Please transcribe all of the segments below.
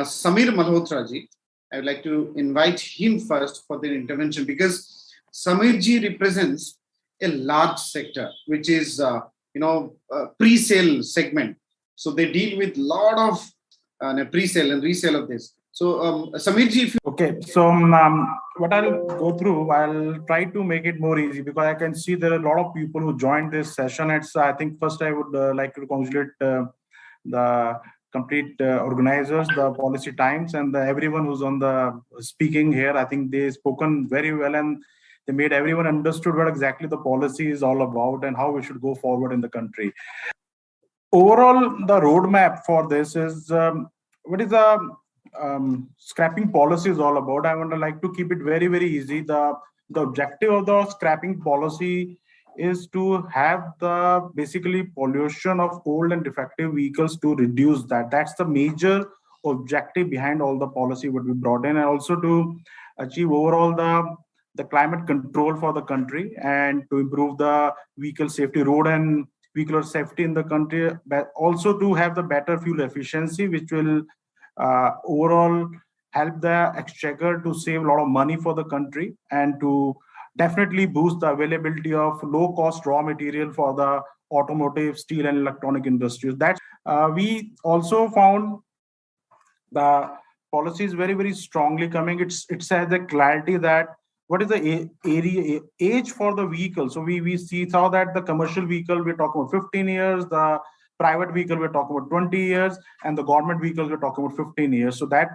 Samir Malhotra ji. I would like to invite him first for their intervention, because Samir ji represents a large sector, which is pre-sale segment. So they deal with lot of pre-sale and resale of this. So Samir ji, if you... Okay, so what I'll go through, I'll try to make it more easy, because I can see there are a lot of people who joined this session. I think first I would like to congratulate the complete organizers, the Policy Times, and everyone who's on the speaking here. I think they spoken very well, and they made everyone understood what exactly the policy is all about and how we should go forward in the country. Overall, the roadmap for this is what is the scrapping policy is all about. I want to like to keep it very, very easy. The objective of the scrapping policy is to have the basically pollution of old and defective vehicles to reduce that. That's the major objective behind all the policy what we brought in, and also to achieve overall the climate control for the country, and to improve the vehicle safety, road and vehicular safety in the country, but also to have the better fuel efficiency, which will overall help the exchequer to save a lot of money for the country, and to definitely boost the availability of low-cost raw material for the automotive, steel, and electronic industries. That we also found the policy is very, very strongly coming. It has a clarity that what is the age for the vehicle. So we saw that the commercial vehicle, we're talking about 15 years, the private vehicle, we're talking about 20 years, and the government vehicles, we're talking about 15 years. So that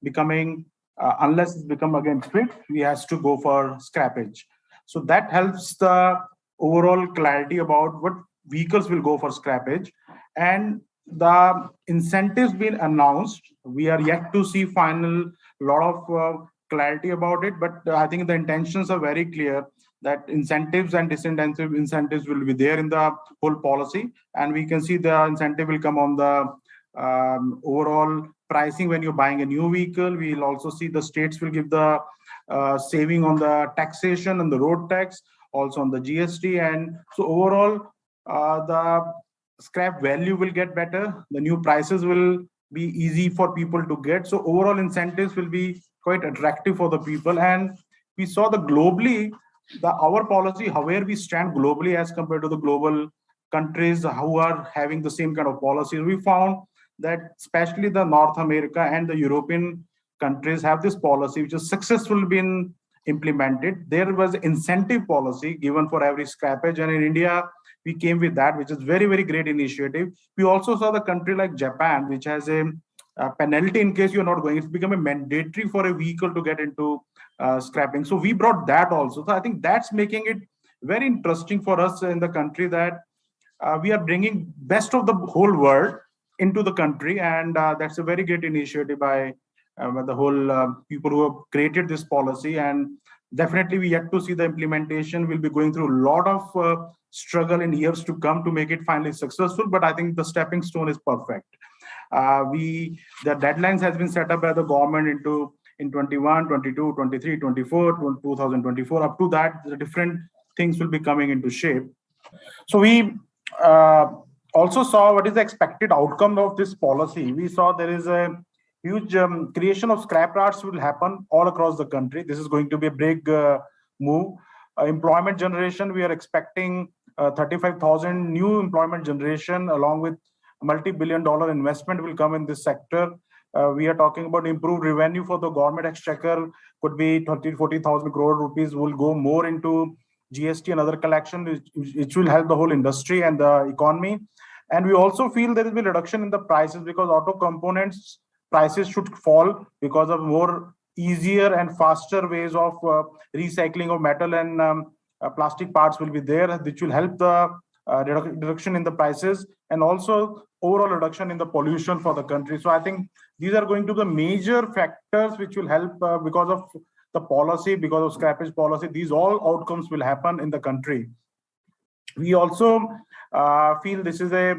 becoming, unless it's become again strict, we has to go for scrappage. So that helps the overall clarity about what vehicles will go for scrappage. And the incentives being announced, we are yet to see final lot of clarity about it, but I think the intentions are very clear that incentives and disincentive incentives will be there in the whole policy, and we can see the incentive will come on the overall pricing when you're buying a new vehicle. We'll also see the states will give the saving on the taxation and the road tax, also on the GST, and so overall the scrap value will get better. The new prices will be easy for people to get. So overall incentives will be quite attractive for the people. And we saw the globally, our policy, where we stand globally as compared to the global countries who are having the same kind of policies. We found that especially the North America and the European countries have this policy which has successfully been implemented. There was incentive policy given for every scrappage, and in India we came with that, which is very, very great initiative. We also saw the country like Japan, which has a penalty in case you're not going. It's become a mandatory for a vehicle to get into scrapping. So we brought that also. So I think that's making it very interesting for us in the country, that we are bringing best of the whole world into the country, and that's a very great initiative by the whole people who have created this policy. And definitely we yet to see the implementation. We'll be going through a lot of struggle in years to come to make it finally successful, but I think the stepping stone is perfect. The deadlines has been set up by the government in 21, 22, 23, 24, 2024. Up to that, the different things will be coming into shape. So we also saw what is the expected outcome of this policy. We saw there is a huge creation of scrap yards will happen all across the country. This is going to be a big move. Employment generation, we are expecting 35,000 new employment generation, along with multi-billion-dollar investment will come in this sector. We are talking about improved revenue for the government exchequer, could be 40,000 crore rupees will go more into GST and other collection, which will help the whole industry and the economy. And we also feel there will be reduction in the prices, because auto components prices should fall because of more easier and faster ways of recycling of metal and plastic parts will be there, which will help the reduction in the prices, and also overall reduction in the pollution for the country. So I think these are going to be the major factors which will help because of the policy, because of scrappage policy. These all outcomes will happen in the country. We also feel this is a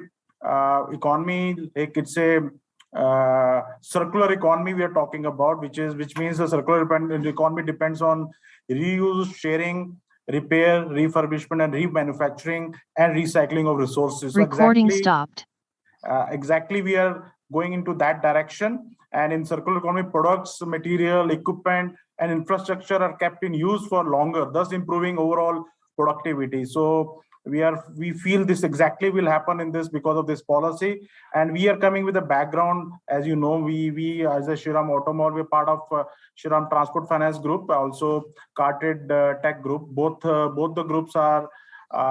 economy, like it's a circular economy we are talking about, which means the circular economy depends on reuse, sharing, repair, refurbishment, and remanufacturing and recycling of resources. Recording stopped. Exactly, we are going into that direction. And in circular economy, products, material, equipment, and infrastructure are kept in use for longer, thus improving overall productivity. So we feel this exactly will happen in this because of this policy, and we are coming with a background. As you know, we as a Shriram Automall, we're part of Shriram Transport Finance Group, also Carted Tech Group. Both the groups are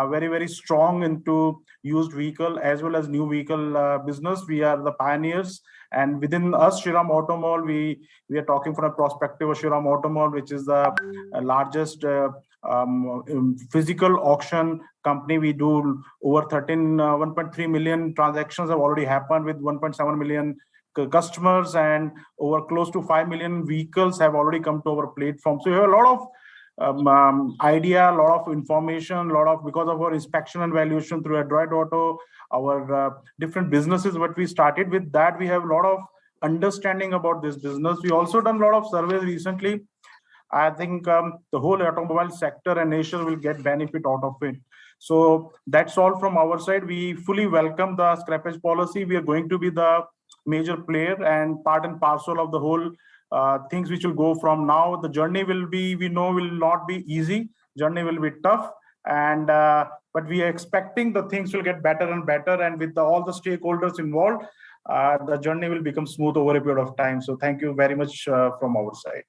very strong into used vehicle as well as new vehicle business. We are the pioneers, and within us, Shriram Automall, we are talking from a perspective of Shriram Automall, which is the largest physical auction company. We do over 1.3 million transactions have already happened with 1.7 million customers, and over close to 5 million vehicles have already come to our platform. So we have a lot of idea, a lot of information, because of our inspection and valuation through Android Auto, our different businesses what we started with, that we have a lot of understanding about this business. We also done a lot of surveys recently. I think the whole automobile sector and nation will get benefit out of it. So that's all from our side. We fully welcome the scrappage policy. We are going to be the major player and part and parcel of the whole things which will go from now. The journey will be, we know, will not be easy. Journey will be tough, and but we are expecting the things will get better and better, and with all the stakeholders involved, the journey will become smooth over a period of time. So thank you very much from our side.